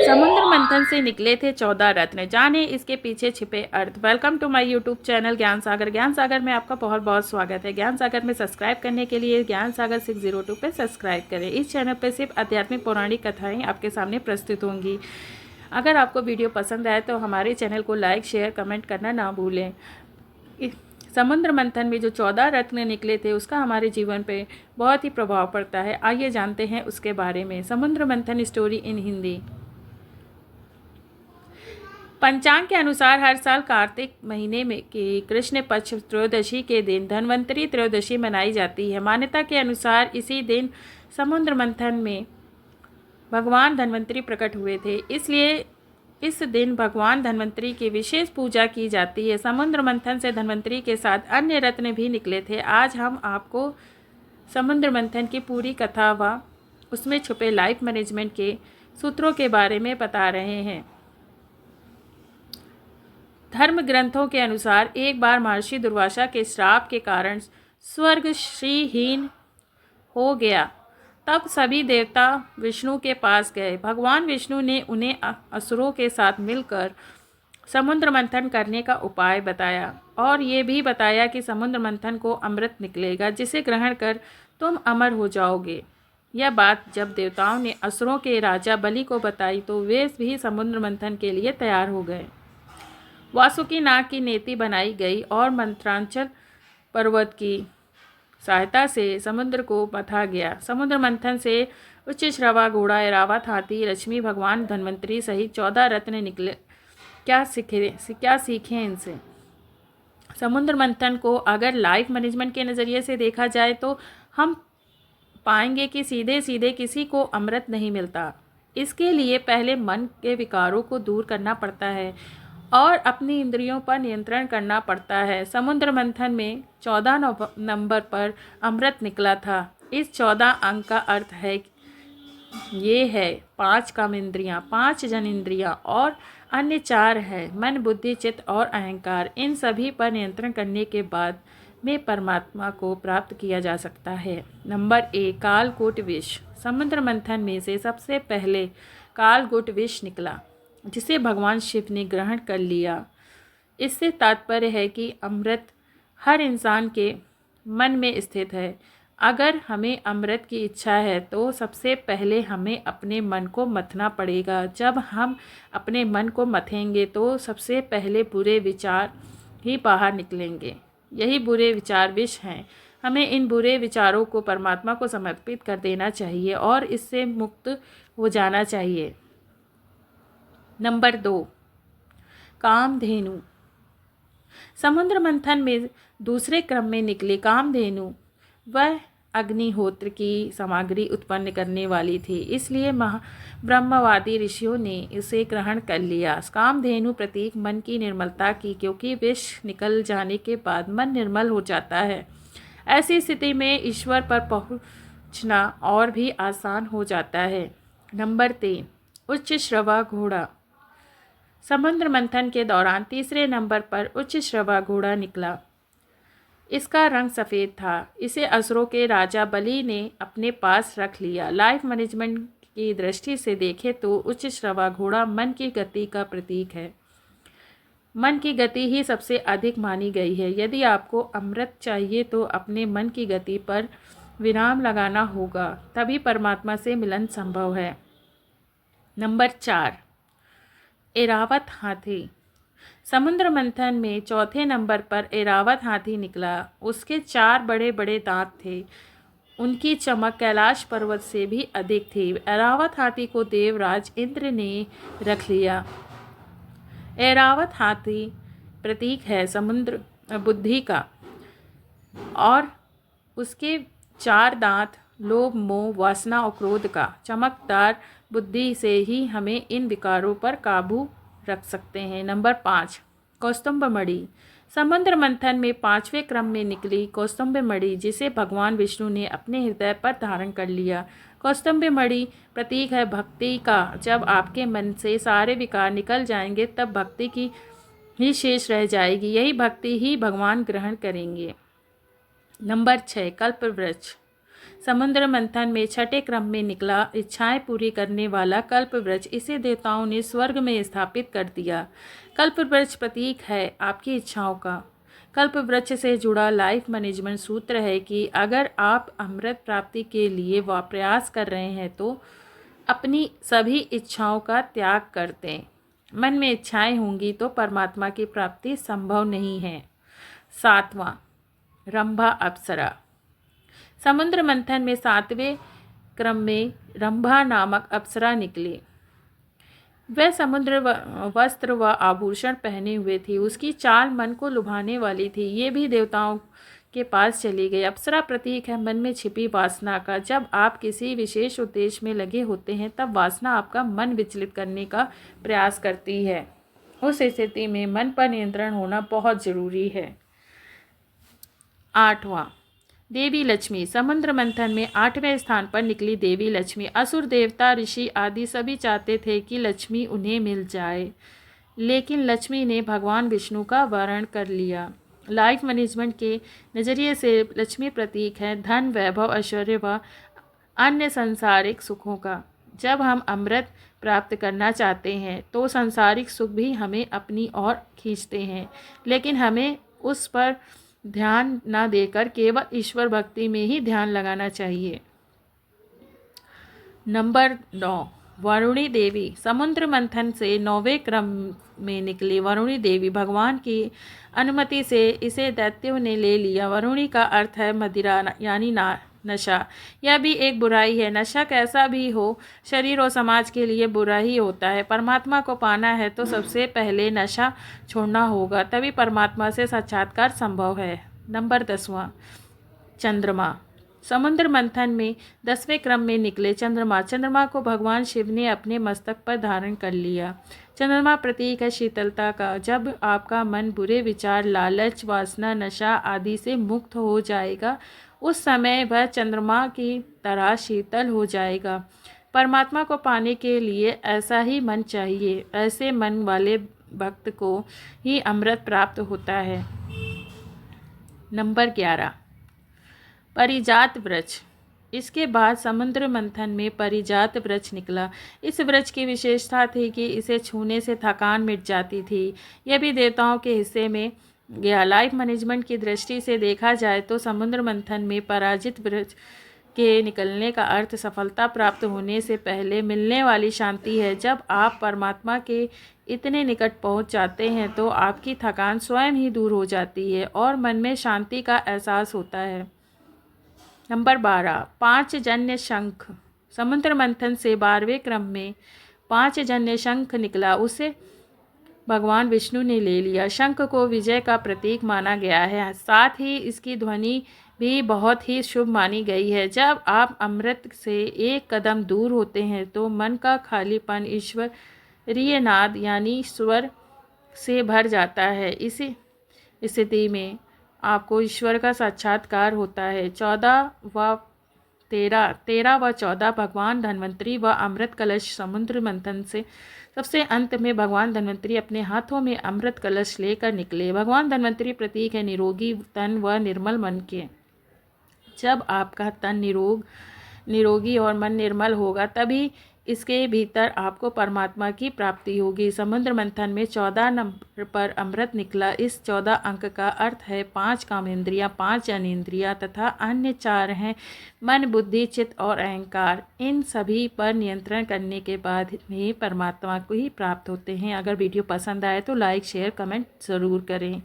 समुद्र मंथन से निकले थे 14 रत्न, जाने इसके पीछे छिपे अर्थ। Welcome to my YouTube channel Gyan Sagar. ज्ञान सागर में आपका बहुत बहुत स्वागत है। ज्ञान सागर में सब्सक्राइब करने के लिए ज्ञान सागर 602 पे सब्सक्राइब करें। इस चैनल पर सिर्फ आध्यात्मिक पौराणिक कथाएं आपके सामने प्रस्तुत होंगी। अगर आपको वीडियो पसंद आए तो हमारे चैनल को लाइक शेयर कमेंट करना ना भूलें। समुद्र मंथन में जो 14 रत्न निकले थे उसका हमारे जीवन पे बहुत ही प्रभाव पड़ता है। आइए जानते हैं उसके बारे में। समुद्र मंथन स्टोरी इन हिंदी। पंचांग के अनुसार हर साल कार्तिक महीने में की कृष्ण पक्ष त्रयोदशी के दिन धन्वंतरी त्रयोदशी मनाई जाती है। मान्यता के अनुसार इसी दिन समुद्र मंथन में भगवान धन्वंतरी प्रकट हुए थे, इसलिए इस दिन भगवान धन्वंतरी की विशेष पूजा की जाती है। समुद्र मंथन से धन्वंतरी के साथ अन्य रत्न भी निकले थे। आज हम आपको समुद्र मंथन की पूरी कथा व उसमें छुपे लाइफ मैनेजमेंट के सूत्रों के बारे में बता रहे हैं। धर्म ग्रंथों के अनुसार एक बार महर्षि दुर्वासा के श्राप के कारण स्वर्ग श्रीहीन हो गया। तब सभी देवता विष्णु के पास गए। भगवान विष्णु ने उन्हें असुरों के साथ मिलकर समुद्र मंथन करने का उपाय बताया और ये भी बताया कि समुद्र मंथन को अमृत निकलेगा, जिसे ग्रहण कर तुम अमर हो जाओगे। यह बात जब देवताओं ने असुरों के राजा बलि को बताई तो वे भी समुद्र मंथन के लिए तैयार हो गए। वासुकी नाग की नेति बनाई गई और मंत्रांचल पर्वत की सहायता से समुद्र को मथा गया। समुद्र मंथन से उच्च श्रवा घोड़ा ऐरावत हाथी लक्ष्मी भगवान धन्वंतरी सहित 14 रत्न निकले। क्या सीखें इनसे। समुद्र मंथन को अगर लाइफ मैनेजमेंट के नज़रिए से देखा जाए तो हम पाएंगे कि सीधे सीधे किसी को अमृत नहीं मिलता। इसके लिए पहले मन के विकारों को दूर करना पड़ता है और अपनी इंद्रियों पर नियंत्रण करना पड़ता है। समुद्र मंथन में 14 नंबर पर अमृत निकला था। इस 14 अंक का अर्थ है ये है 5 काम इंद्रियाँ, 5 जन इंद्रियाँ और अन्य 4 है मन बुद्धि चित्त और अहंकार। इन सभी पर नियंत्रण करने के बाद में परमात्मा को प्राप्त किया जा सकता है। नंबर 1 कालकूट विष। समुद्र मंथन में से सबसे पहले कालकूट विष निकला, जिसे भगवान शिव ने ग्रहण कर लिया। इससे तात्पर्य है कि अमृत हर इंसान के मन में स्थित है। अगर हमें अमृत की इच्छा है तो सबसे पहले हमें अपने मन को मथना पड़ेगा। जब हम अपने मन को मथेंगे तो सबसे पहले बुरे विचार ही बाहर निकलेंगे। यही बुरे विचार विष हैं। हमें इन बुरे विचारों को परमात्मा को समर्पित कर देना चाहिए और इससे मुक्त हो जाना चाहिए। नंबर 2 कामधेनु। समुद्र मंथन में दूसरे क्रम में निकली कामधेनु वह अग्निहोत्र की सामग्री उत्पन्न करने वाली थी, इसलिए ब्रह्मवादी ऋषियों ने इसे ग्रहण कर लिया। कामधेनु प्रतीक मन की निर्मलता की, क्योंकि विष निकल जाने के बाद मन निर्मल हो जाता है। ऐसी स्थिति में ईश्वर पर पहुंचना और भी आसान हो जाता है। नंबर 3 उच्च श्रवा घोड़ा। समुद्र मंथन के दौरान तीसरे नंबर पर उच्च श्रवा घोड़ा निकला। इसका रंग सफ़ेद था। इसे असुरों के राजा बलि ने अपने पास रख लिया। लाइफ मैनेजमेंट की दृष्टि से देखें तो उच्च श्रवा घोड़ा मन की गति का प्रतीक है। मन की गति ही सबसे अधिक मानी गई है। यदि आपको अमृत चाहिए तो अपने मन की गति पर विराम लगाना होगा, तभी परमात्मा से मिलन संभव है। नंबर 4 ऐरावत हाथी। समुद्र मंथन में चौथे नंबर पर ऐरावत हाथी निकला। उसके 4 बड़े बड़े दांत थे। उनकी चमक कैलाश पर्वत से भी अधिक थी। ऐरावत हाथी को देवराज इंद्र ने रख लिया। ऐरावत हाथी प्रतीक है समुद्र बुद्धि का और उसके 4 दांत लोभ मोह वासना और क्रोध का। चमकदार बुद्धि से ही हमें इन विकारों पर काबू रख सकते हैं। नंबर 5 कौस्तुभ मणि। समुद्र मंथन में 5वें क्रम में निकली कौस्तुभ मणि, जिसे भगवान विष्णु ने अपने हृदय पर धारण कर लिया। कौस्तुभ मणि प्रतीक है भक्ति का। जब आपके मन से सारे विकार निकल जाएंगे तब भक्ति की ही शेष रह जाएगी। यही भक्ति ही भगवान ग्रहण करेंगे। नंबर 6 कल्प वृक्ष। समुद्र मंथन में छठे क्रम में निकला इच्छाएं पूरी करने वाला कल्पवृक्ष, इसे देवताओं ने स्वर्ग में स्थापित कर दिया। कल्पवृक्ष प्रतीक है आपकी इच्छाओं का। कल्पवृक्ष से जुड़ा लाइफ मैनेजमेंट सूत्र है कि अगर आप अमृत प्राप्ति के लिए प्रयास कर रहे हैं तो अपनी सभी इच्छाओं का त्याग कर दें। मन में इच्छाएं होंगी तो परमात्मा की प्राप्ति संभव नहीं है। 7वां, रंभा अप्सरा। समुद्र मंथन में 7वें क्रम में रंभा नामक अप्सरा निकली। वह समुद्र वस्त्र व आभूषण पहने हुए थी। उसकी चाल मन को लुभाने वाली थी। ये भी देवताओं के पास चली गई। अप्सरा प्रतीक है मन में छिपी वासना का। जब आप किसी विशेष उद्देश्य में लगे होते हैं तब वासना आपका मन विचलित करने का प्रयास करती है। उस स्थिति में मन पर नियंत्रण होना बहुत जरूरी है। 8वां, देवी लक्ष्मी। समुद्र मंथन में 8वें स्थान पर निकली देवी लक्ष्मी। असुर, देवता, ऋषि आदि सभी चाहते थे कि लक्ष्मी उन्हें मिल जाए, लेकिन लक्ष्मी ने भगवान विष्णु का वरण कर लिया। लाइफ मैनेजमेंट के नज़रिए से लक्ष्मी प्रतीक है धन, वैभव, ऐश्वर्य व अन्य सांसारिक सुखों का। जब हम अमृत प्राप्त करना चाहते हैं तो सांसारिक सुख भी हमें अपनी ओर खींचते हैं, लेकिन हमें उस पर ध्यान न देकर केवल ईश्वर भक्ति में ही ध्यान लगाना चाहिए। नंबर 9, वरुणी देवी। समुद्र मंथन से 9वें क्रम में निकली वरुणी देवी। भगवान की अनुमति से इसे दैत्यों ने ले लिया। वरुणी का अर्थ है मदिरा यानी नशा। यह भी एक बुराई है। नशा कैसा भी हो, शरीर और समाज के लिए बुरा ही होता है। परमात्मा को पाना है तो सबसे पहले नशा छोड़ना होगा, तभी परमात्मा से साक्षात्कार संभव है। नंबर 10वां, चंद्रमा। समुद्र मंथन में 10वें क्रम में निकले चंद्रमा। चंद्रमा को भगवान शिव ने अपने मस्तक पर धारण कर लिया। चंद्रमा प्रतीक है शीतलता का। जब आपका मन बुरे विचार, लालच, वासना, नशा आदि से मुक्त हो जाएगा, उस समय वह चंद्रमा की तरह शीतल हो जाएगा। परमात्मा को पाने के लिए ऐसा ही मन चाहिए। ऐसे मन वाले भक्त को ही अमृत प्राप्त होता है। नंबर 11, परिजात वृक्ष। इसके बाद समुद्र मंथन में परिजात वृक्ष निकला। इस वृक्ष की विशेषता थी कि इसे छूने से थकान मिट जाती थी। यह भी देवताओं के हिस्से में गया। लाइफ मैनेजमेंट की दृष्टि से देखा जाए तो समुद्र मंथन में पराजित वृक्ष के निकलने का अर्थ सफलता प्राप्त होने से पहले मिलने वाली शांति है। जब आप परमात्मा के इतने निकट पहुंच जाते हैं तो आपकी थकान स्वयं ही दूर हो जाती है और मन में शांति का एहसास होता है। नंबर 12, 5 जन्य शंख। समुद्र मंथन से 12वें क्रम में 5 जन्य शंख निकला। उसे भगवान विष्णु ने ले लिया। शंख को विजय का प्रतीक माना गया है। साथ ही इसकी ध्वनि भी बहुत ही शुभ मानी गई है। जब आप अमृत से एक कदम दूर होते हैं तो मन का खालीपन ईश्वरीय नाद यानी स्वर से भर जाता है। इसी स्थिति में आपको ईश्वर का साक्षात्कार होता है। 13 व 14 भगवान धन्वंतरी व अमृत कलश। समुद्र मंथन से सबसे अंत में भगवान धन्वंतरी अपने हाथों में अमृत कलश लेकर निकले। भगवान धन्वंतरी प्रतीक है निरोगी तन व निर्मल मन के। जब आपका तन निरोगी और मन निर्मल होगा तभी इसके भीतर आपको परमात्मा की प्राप्ति होगी। समुद्र मंथन में 14 नंबर पर अमृत निकला। इस 14 अंक का अर्थ है 5 कामेंद्रियाँ, 5 ज्ञानेंद्रियाँ तथा अन्य 4 हैं मन, बुद्धि, चित्त और अहंकार। इन सभी पर नियंत्रण करने के बाद ही परमात्मा को ही प्राप्त होते हैं। अगर वीडियो पसंद आए तो लाइक, शेयर, कमेंट ज़रूर करें।